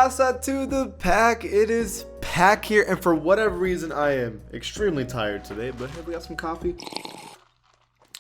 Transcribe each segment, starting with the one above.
Casa to the pack. It is Pack here, and for whatever reason, I am extremely tired today. But hey, we got some coffee.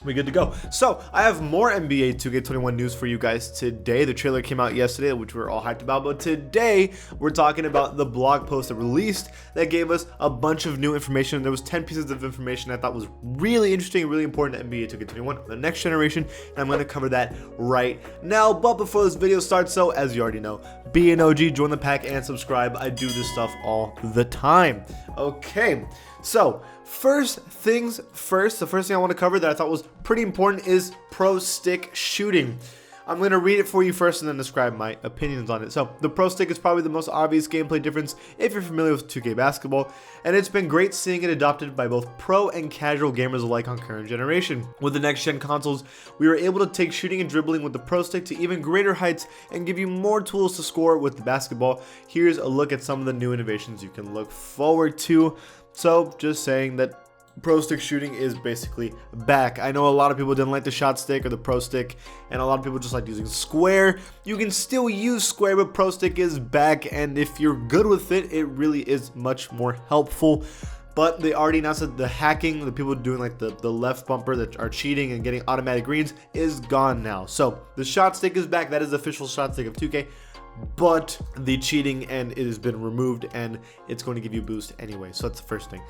We good to go. So I have more NBA 2K21 news for you guys today. The trailer came out yesterday, which we're all hyped about, but today we're talking about the blog post that released that gave us a bunch of new information. There was 10 pieces of information I thought was really interesting and really important to NBA 2K21, the next generation, and I'm going to cover that right now. But before this video starts, so as you already know, be an OG, join the pack, and subscribe. I do this stuff all the time. Okay, so first things first, the first thing I want to cover that I thought was pretty important is pro stick shooting. I'm going to read it for you first and then describe my opinions on it. So, the pro stick is probably the most obvious gameplay difference if you're familiar with 2K basketball, and it's been great seeing it adopted by both pro and casual gamers alike on current generation. With the next gen consoles, we were able to take shooting and dribbling with the pro stick to even greater heights and give you more tools to score with the basketball. Here's a look at some of the new innovations you can look forward to. So, just saying that pro stick shooting is basically back. I know a lot of people didn't like the shot stick or the pro stick, and a lot of people just like using square. You can still use square, but pro stick is back, and if you're good with it, it really is much more helpful. But they already announced that the hacking, the people doing like the left bumper that are cheating and getting automatic greens is gone now. So the shot stick is back. That is the official shot stick of 2K. But the cheating and it has been removed, and it's going to give you a boost anyway. So that's the first thing.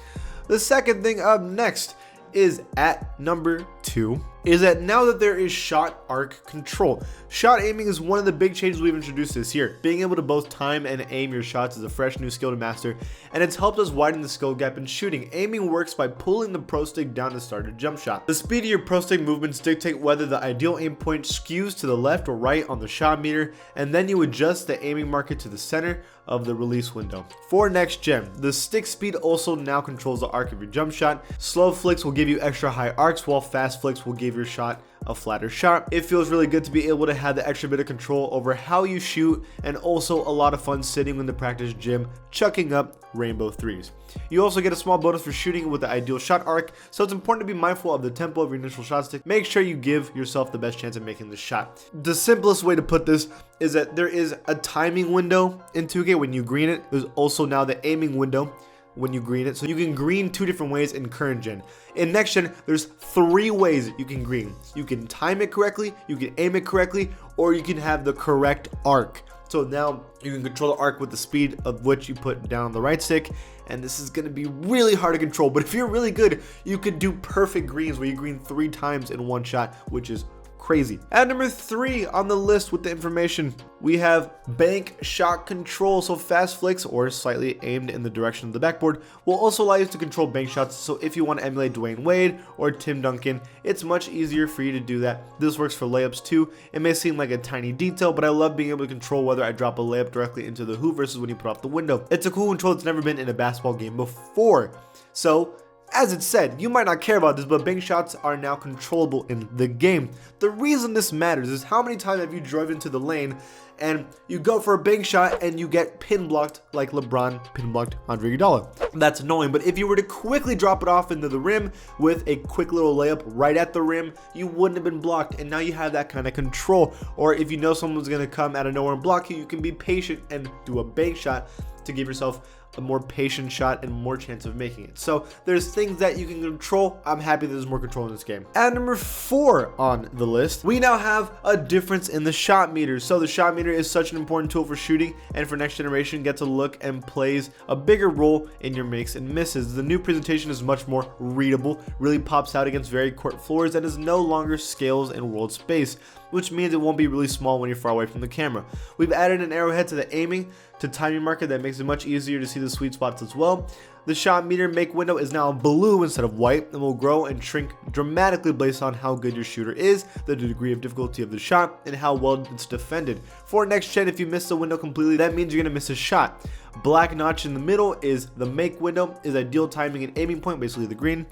The second thing up next is at number 2 is that now that there is shot arc control. Shot aiming is one of the big changes we've introduced this year. Being able to both time and aim your shots is a fresh new skill to master, and it's helped us widen the skill gap in shooting. Aiming works by pulling the pro stick down to start a jump shot. The speed of your pro stick movements dictate whether the ideal aim point skews to the left or right on the shot meter, and then you adjust the aiming marker to the center of the release window. For next gen, the stick speed also now controls the arc of your jump shot. Slow flicks will give you extra high arcs, while fast flicks will give your shot a flatter shot. It feels really good to be able to have the extra bit of control over how you shoot, and also a lot of fun sitting in the practice gym chucking up rainbow threes. You also get a small bonus for shooting with the ideal shot arc, so it's important to be mindful of the tempo of your initial shot stick. Make sure you give yourself the best chance of making the shot. The simplest way to put this is that there is a timing window in 2K when you green it. There's also now the aiming window when you green it, so you can green 2 different ways in current gen. In next gen, there's 3 ways you can green. You can time it correctly, you can aim it correctly, or you can have the correct arc. So now you can control the arc with the speed of which you put down on the right stick, and this is going to be really hard to control. But if you're really good, you could do perfect greens where you green 3 times in one shot, which is crazy. At number 3 on the list with the information, we have bank shot control. So fast flicks, or slightly aimed in the direction of the backboard, will also allow you to control bank shots. So if you want to emulate Dwayne Wade or Tim Duncan, it's much easier for you to do that. This works for layups too. It may seem like a tiny detail, but I love being able to control whether I drop a layup directly into the hoop versus when you put off the window. It's a cool control that's never been in a basketball game before. So as it said, you might not care about this, but bank shots are now controllable in the game. The reason this matters is how many times have you drove into the lane and you go for a bank shot and you get pin blocked like LeBron pin blocked Andre Iguodala. That's annoying, but if you were to quickly drop it off into the rim with a quick little layup right at the rim, you wouldn't have been blocked, and now you have that kind of control. Or if you know someone's going to come out of nowhere and block you, you can be patient and do a bank shot to give yourself a more patient shot and more chance of making it. So there's things that you can control. I'm happy there's more control in this game. At number 4 on the list, we now have a difference in the shot meter. So the shot meter is such an important tool for shooting, and for next generation gets a look and plays a bigger role in your makes and misses. The new presentation is much more readable, really pops out against varied court floors, and is no longer scales in world space, which means it won't be really small when you're far away from the camera. We've added an arrowhead to the aiming to timing marker that makes it much easier to see the sweet spots as well. The shot meter make window is now blue instead of white, and will grow and shrink dramatically based on how good your shooter is, the degree of difficulty of the shot, and how well it's defended. For next gen, if you miss the window completely, that means you're going to miss a shot. Black notch in the middle is the make window, is ideal timing and aiming point, basically the green,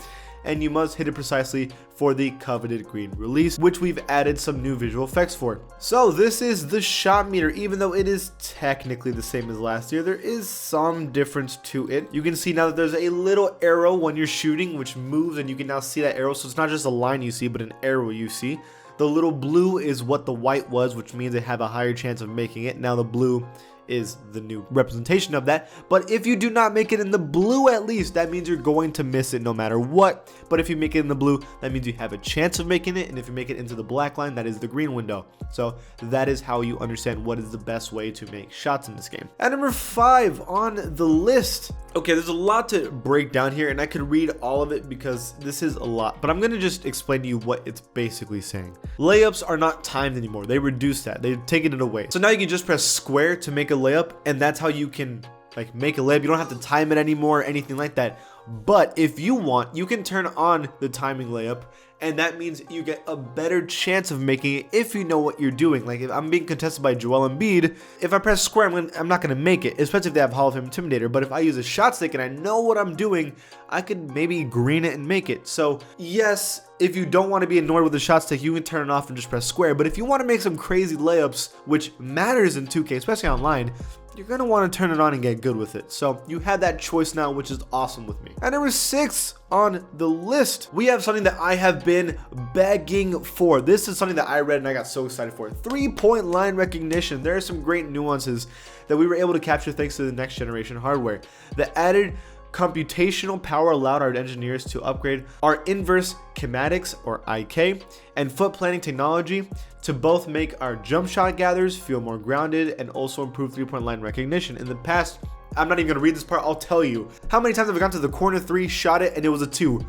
and you must hit it precisely for the coveted green release, which we've added some new visual effects for. So this is the shot meter. Even though it is technically the same as last year, there is some difference to it. You can see now that there's a little arrow when you're shooting, which moves, and you can now see that arrow. So it's not just a line you see, but an arrow you see. The little blue is what the white was, which means they have a higher chance of making it. Now the blue is the new representation of that. But if you do not make it in the blue, at least, that means you're going to miss it no matter what. But if you make it in the blue, that means you have a chance of making it. And if you make it into the black line, that is the green window. So that is how you understand what is the best way to make shots in this game. At number 5 on the list. Okay, there's a lot to break down here, and I could read all of it because this is a lot, but I'm gonna just explain to you what it's basically saying. Layups are not timed anymore. They reduced that. They've taken it away. So now you can just press square to make a layup, and that's how you can like make a layup. You don't have to time it anymore or anything like that. But if you want, you can turn on the timing layup, and that means you get a better chance of making it if you know what you're doing. Like if I'm being contested by Joel Embiid, if I press square, I'm not going to make it, especially if they have Hall of Fame Intimidator. But if I use a shot stick and I know what I'm doing, I could maybe green it and make it. So yes, if you don't want to be annoyed with the shot stick, you can turn it off and just press square. But if you want to make some crazy layups, which matters in 2K, especially online, you're going to want to turn it on and get good with it. So you have that choice now, which is awesome with me. At number 6 on the list, we have something that I have been begging for. This is something that I read and I got so excited for. 3-point line recognition. There are some great nuances that we were able to capture thanks to the next generation hardware. The added computational power allowed our engineers to upgrade our inverse kinematics, or IK, and foot planning technology to both make our jump shot gatherers feel more grounded and also improve 3-point line recognition. In the past, I'm not even going to read this part, I'll tell you. How many times have I gone to the corner 3, shot it, and it was a 2?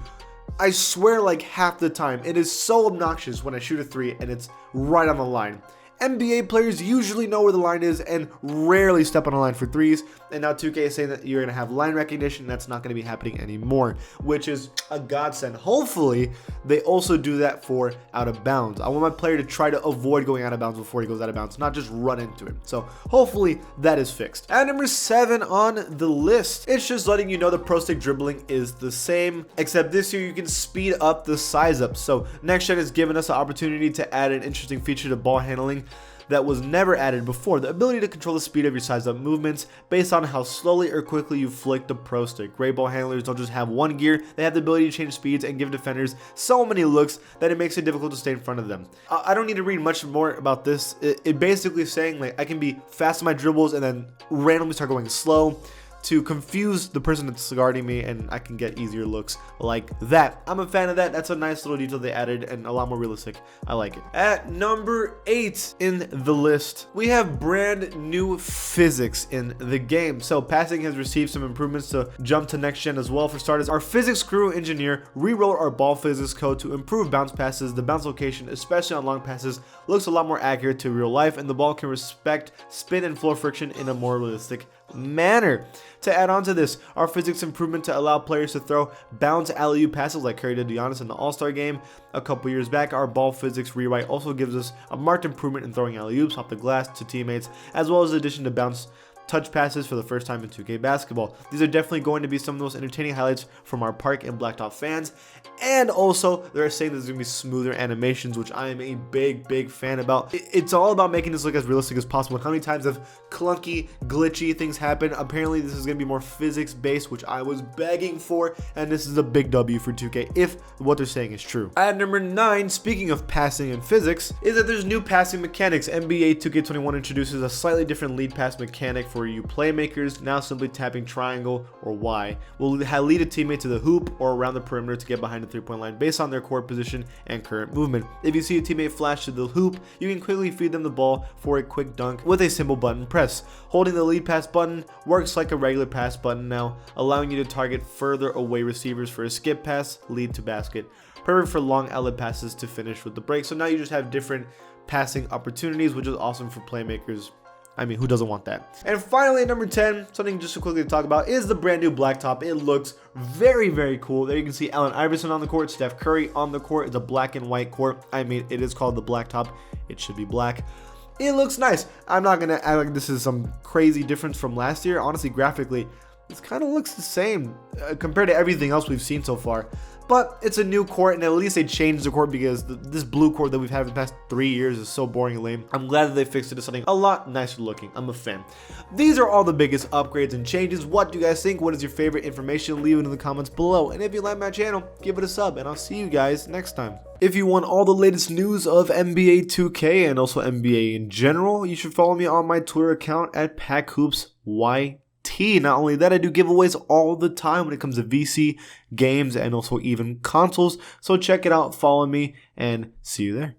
I swear like half the time. It is so obnoxious when I shoot a 3 and it's right on the line. NBA players usually know where the line is and rarely step on a line for 3s, and now 2K is saying that you're going to have line recognition. That's not going to be happening anymore, which is a godsend. Hopefully, they also do that for out of bounds. I want my player to try to avoid going out of bounds before he goes out of bounds, not just run into it. So hopefully that is fixed. At number 7 on the list, it's just letting you know the pro stick dribbling is the same, except this year you can speed up the size up. So next gen has given us an opportunity to add an interesting feature to ball handling that was never added before: the ability to control the speed of your size up movements based on how slowly or quickly you flick the pro stick. Great ball handlers don't just have one gear, they have the ability to change speeds and give defenders so many looks that it makes it difficult to stay in front of them. I don't need to read much more about this. It basically saying like I can be fast in my dribbles and then randomly start going slow to confuse the person that's guarding me, and I can get easier looks like that. I'm a fan of that. That's a nice little detail they added and a lot more realistic. I like it. At number 8 in the list, we have brand new physics in the game. So passing has received some improvements to jump to next gen as well. For starters, our physics crew engineer rewrote our ball physics code to improve bounce passes. The bounce location, especially on long passes, looks a lot more accurate to real life, and the ball can respect spin and floor friction in a more realistic manner. To add on to this, our physics improvement to allow players to throw bounce alley-oop passes like Curry did to Giannis in the All-Star game a couple years back. Our ball physics rewrite also gives us a marked improvement in throwing alley-oops off the glass to teammates, as well as the addition to bounce touch passes for the first time in 2K basketball. These are definitely going to be some of the most entertaining highlights from our Park and Blacktop fans. And also, they're saying there's going to be smoother animations, which I am a big fan about. It's all about making this look as realistic as possible. How many times have clunky, glitchy things happen? Apparently, this is going to be more physics-based, which I was begging for, and this is a big W for 2K if what they're saying is true. At number 9, speaking of passing and physics, is that there's new passing mechanics. NBA 2K21 introduces a slightly different lead pass mechanic for you playmakers. Now simply tapping triangle or Y will lead a teammate to the hoop or around the perimeter to get behind the 3-point line based on their court position and current movement. If you see a teammate flash to the hoop, you can quickly feed them the ball for a quick dunk with a simple button press. Holding the lead pass button works like a regular pass button now, allowing you to target further away receivers for a skip pass, lead to basket. Perfect for long outlet passes to finish with the break. So now you just have different passing opportunities, which is awesome for playmakers. I mean, who doesn't want that? And finally, at number 10, something just to quickly talk about is the brand new Blacktop. It looks very cool. There you can see Allen Iverson on the court, Steph Curry on the court. It's a black and white court. I mean, it is called the Blacktop. It should be black. It looks nice. I'm not gonna act like this is some crazy difference from last year. Honestly, graphically, this kind of looks the same compared to everything else we've seen so far. But it's a new court, and at least they changed the court because this blue court that we've had for the past 3 years is so boring and lame. I'm glad that they fixed it to something a lot nicer looking. I'm a fan. These are all the biggest upgrades and changes. What do you guys think? What is your favorite information? Leave it in the comments below. And if you like my channel, give it a sub, and I'll see you guys next time. If you want all the latest news of NBA 2K and also NBA in general, you should follow me on my Twitter account at PackHoopsYT. Not only that, I do giveaways all the time when it comes to VC, games, and also even consoles. So check it out, follow me, and see you there.